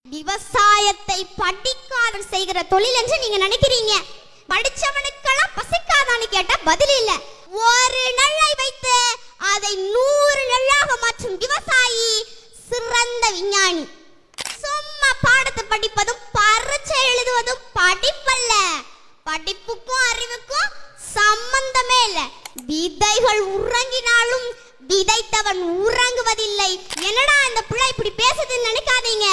விவசாயத்தை படிக்காதவன் செய்கிற தொழில் என்று நீங்க நினைக்கிறீங்க. படிச்சவனுக்கெல்லாம் பசிக்காதான்னு கேட்டா பதில் இல்ல. ஒரு நெல்லை வைத்து அதை 100 நெல்லாக மாற்றும் விவசாயி சிறந்த விஞ்ஞானி. சும்மா பாடத்தை படிப்பதும் பரீட்சை எழுதுவதும் படிப்பல்ல. படிப்புக்கும் அறிவுக்கும் சம்பந்தமே இல்ல. விதைகள் உறங்கினாலும் விதைத்தவன் உறங்குவதில்லை. என்னடா இந்த பிள்ளை இப்படி பேசுதுன்னு நினைக்காதீங்க.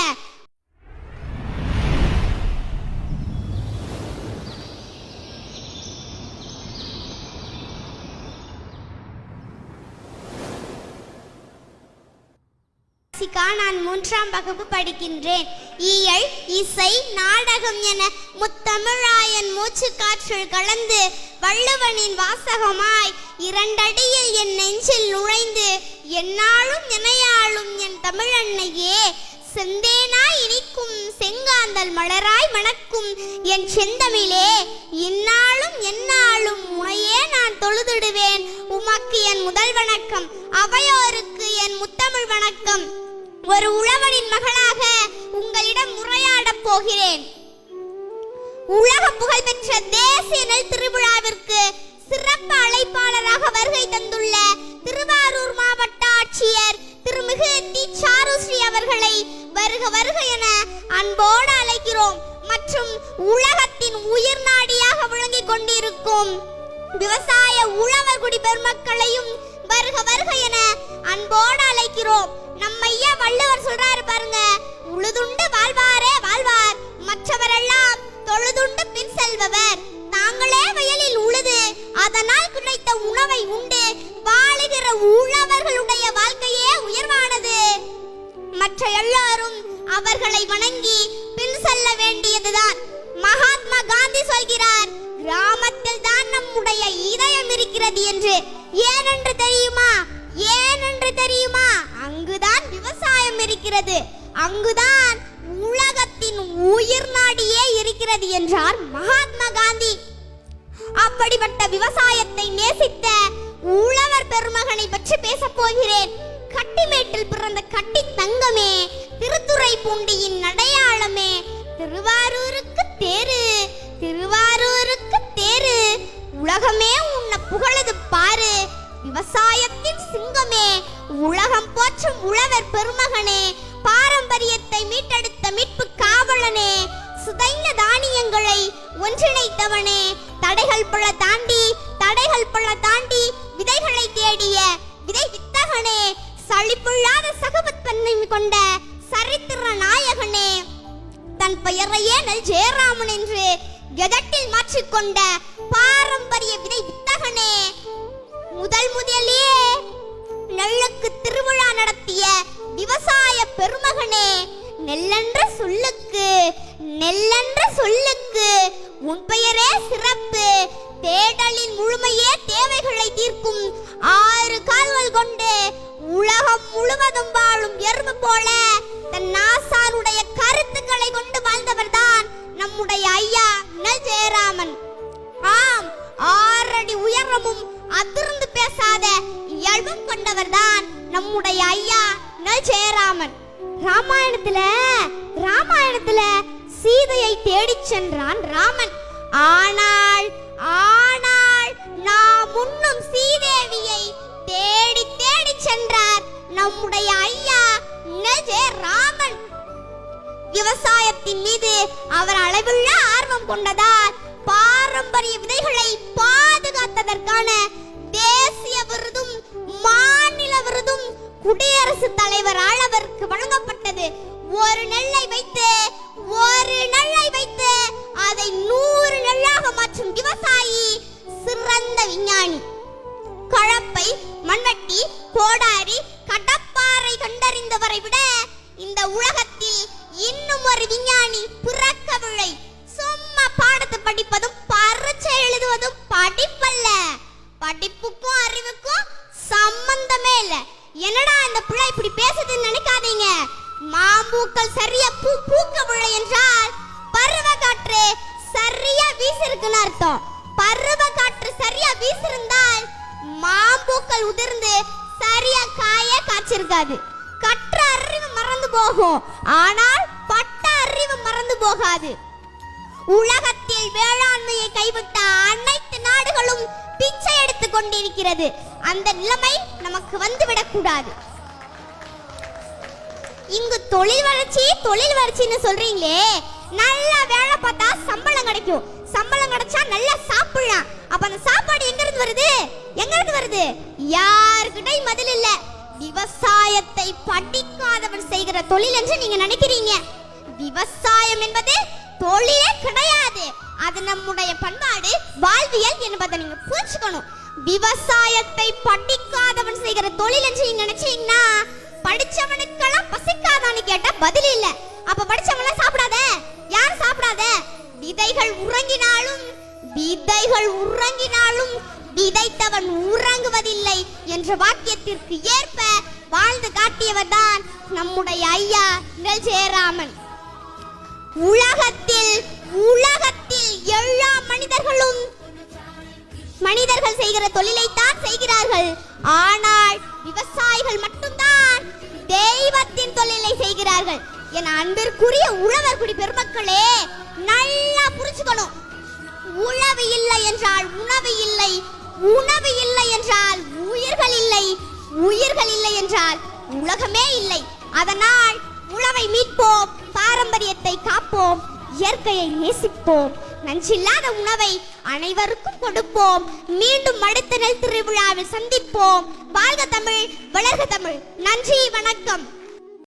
நான் 3ஆம் வகுப்பு படிக்கின்றேன். இயல், இசை, நாடகம் என முத்தமிழாயன் மூச்சு காற்றில் கலந்து வள்ளுவனின் வாசகமாய் 2 அடியில் என் நெஞ்சில் நுழைந்து என்னாலும் எனையாளும் என் தமிழன்னையே செந்தேனாய் இனிக்கும் செங்காந்தல் மலராய் மணக்கும் என் செந்தமிழே இந்நாளும் எந்நாளும் உனையே நான் தொழுதிடுவேன். உமக்கு என் முதல் வணக்கம், அவையோருக்கு என் முத்தமிழ் வணக்கம். ஒரு உழவனின் மகளாக உங்களிடம் உரையாடப் போகிறேன். உலக புகழ்பெற்ற தேசிய நெல் திருவிழாவிற்கு சிறப்பு அழைப்பாளராக வருகை தந்துள்ள திருவாரூர் மாவட்ட ஆட்சியர் திருமிகு தி. சாருஸ்ரீ அவர்களை வருக வருக என அன்போடு அழைக்கிறோம். மற்றும் உலகத்தின் உயிர் நாடியாக விளங்கிக் கொண்டிருக்கும் விவசாய உழவர் குடி பெருமக்களையும் வருக வருக என அன்போடு அழைக்கிறோம். நம்ம ஐயா வள்ளுவர் சொல்றாரு பாருங்க, உழுதுண்டு வாழ்வாரே வாழ்வார், மற்றவரெல்லாம் தொழுதுண்டு பின் செல்பவர். தாங்களே வயலில் உழுது அதனால் கிடைத்த உணவை உண்டு வாழுகிற உழவர்களுடைய வாழ்க்கையே உயர்வானது. மற்ற எல்லாரும் அவர்களை வணங்கி பின் செல்ல வேண்டியதுதான். மகாத்மா காந்தி சொல்கிறார், கிராமத்தில் தான் நம்முடைய இதயம் இருக்கிறது என்று. ஏனென்று தெரியுமா? ஏனென்று தெரியுமா? அங்குதான் விவசாயம் இருக்கிறது, அங்குதான் உலகத்தின் உயிர் நாடியே இருக்கிறது என்றார் மகாத்மா காந்தி. அப்படிப்பட்ட விவசாயத்தை நேசித்த உழவர் பெருமகனை பற்றி பேச போகிறேன். கட்டிமேட்டில் பிறந்த கட்டி தங்கமே, திருத்துறைப்பூண்டியின் அடையாளமே, திருவாரூருக்கு தேரு, திருவாரூருக்கு தேரு, உலகமே உன்னை புகழது பாரு, விவசாயத்தின் சிங்கமே, உலகம் போற்றும் உழவர் பெருமகனே, பாரம்பரியத்தை மீட்டெடுத்த மீட்பு காவலனே, சுதைந்த தானியங்களை ஒன்றிணைத்தவனே, தடைகள் பல தாண்டி விதைகளை தேடிய விதை வித்தகனே, சலிப்புள்ளாத சகபத்தன்மை கொண்ட சரித்திர நாயகனே, தன் பெயரையே நெல் ஜெயராமன் என்று கெதட்டில் மாற்றிக்கொண்ட பாரம்பரிய விதை வித்தகனே, முதலிலே நெல்லுக்கு திருவிழா நடத்திய விவசாய பெருமகனே, நெல்லென்ற சொல்லுக்கு உன் பெயரே சிறப்பு, தேடலின் முழுமையே தேவைகளை தீர்க்கும் 6 கால்கள் கொண்டு உலகம் முழுவதும் வாழும் எறும்பு போல தன் நாசாருடைய கருத்துக்களை கொண்டு வாழ்ந்தவர்தான் நம்முடைய ஐயா நெல் ஜெயராமன். ஆம், 6 அடி உயரமும் அதிர்ந்து பேசாத இயல்பும் கொண்டவர்தான் நம்முடைய ஐயா நெல் ஜெயராமன். ராமாயணத்துல சீதையை தேடிச் சென்றான் ராமன். ஆனால் நாம் முன்னும் சீதேவியை தேடி தேடி சென்றார் நம்முடைய ஐயா நெல் ஜெயராமன். விவசாயத்தின் மீது அவர் அளவுள்ள ஆர்வம் கொண்டதால் பாரம்பரிய விதைகளை பாதுகாத்ததற்கான தேசிய விருதும் மாநில விருதும் குடியரசுத் தலைவரால் அவருக்கு வழங்கப்பட்டது. ஒரு நெல்லை வைத்து அதை 100 நெல்லாக மாற்றும் விவசாயி சிறந்த விஞ்ஞானி. கலப்பை, மண்வெட்டி, கோடாரி, கடப்பாறை கண்டறிந்தவரை விட இந்த உலகத்தில் இன்னும் ஒரு விஞ்ஞானி பிறக்கவில்லை. சும்மா பாடத்தை படிப்பதும் பரீட்சை எழுதுவதும் படிப்பல்ல. படிப்புக்கும் அறிவுக்கும் சம்பந்தமே இல்ல. என்னடா இந்த பிள்ளை இப்படி பேசுதுன்னு நினைக்காதீங்க. மாம்பூக்கள் சரியா பூக்கவில்லை என்றால் பருவ காற்று சரியா வீசிருக்குன்னு அர்த்தம். பருவ காற்று சரியா வீசிருந்தால் மாம்பூக்கள் உதிர்ந்து சரியா காய காய்ச்சிருக்காது. கற்ற அறிவு மறந்து போகும். ஆனால் பட்ட போகாது. உலகத்தில் வேளாண்மையை கைவிட்ட அனைத்து நாடுகளும் பிச்சை எடுத்துக் கொண்டிருக்கிறது. அந்த நிலைமை நமக்கு வந்துவிடக் கூடாது. இங்கு தொழில் வளர்ச்சின்னு சொல்றீங்களே, நல்லா வேலை பார்த்தா சம்பளம் கிடைக்கும். சம்பளம் கிடைச்சா நல்லா சாப்பிடலாம். அப்ப அந்த சாப்பாடு எங்க இருந்து வருது? யாருக்கிட்டையும் பதில் இல்ல. விவசாயத்தை படிக்காதவன் செய்கிற தொழில் என்று நீங்க நினைக்கிறீங்க. விவசாயம் என்பது தொழிலே கிடையாது. அது நம்முடைய பண்பாடு, வாழ்வியல் என்பதை நீங்க புரிஞ்சுக்கணும். விவசாயத்தை படிக்காதவன் செய்கிற தொழில் என்று நீங்க நினைச்சீங்கன்னா, படிச்சவனுக்கெல்லாம் பசிக்காதான்னு கேட்டா பதில் இல்ல. அப்ப படிச்சவன் சாப்பிடாத, யார் சாப்பிடாத? விதைகள் உறங்கினாலும் விதைத்தவன் உறங்குவதில்லை என்ற வாக்கியத்திற்கு ஏற்ப வாழ்ந்து காட்டியவர் தான் நம்முடைய ஐயா நெல் ஜெயராமன். உலகத்தில் எல்லா மனிதர்கள் செய்கிற தொழிலைத்தான் செய்கிறார்கள். ஆனால் விவசாயிகள் மட்டும்தான் தெய்வத்தின் தொழிலை செய்கிறார்கள். என் அன்பிற்குரிய உழவர்குடி பெருமக்களே, நல்லா புரிஞ்சுக்கணும். உழவு இல்லை என்றால் உணவு இல்லை, உணவு இல்லை என்றால் உயிர்கள் இல்லை, உயிர்கள் இல்லை என்றால் உலகமே இல்லை. அதனால் உழவை மீட்போம், பாரம்பரியத்தை காப்போம், இயற்கையை நேசிப்போம், நஞ்சில்லாத உணவை அனைவருக்கும் கொடுப்போம். மீண்டும் அடுத்த நெல் திருவிழாவில் சந்திப்போம். வாழ்க தமிழ், வளர்க தமிழ். நன்றி, வணக்கம்.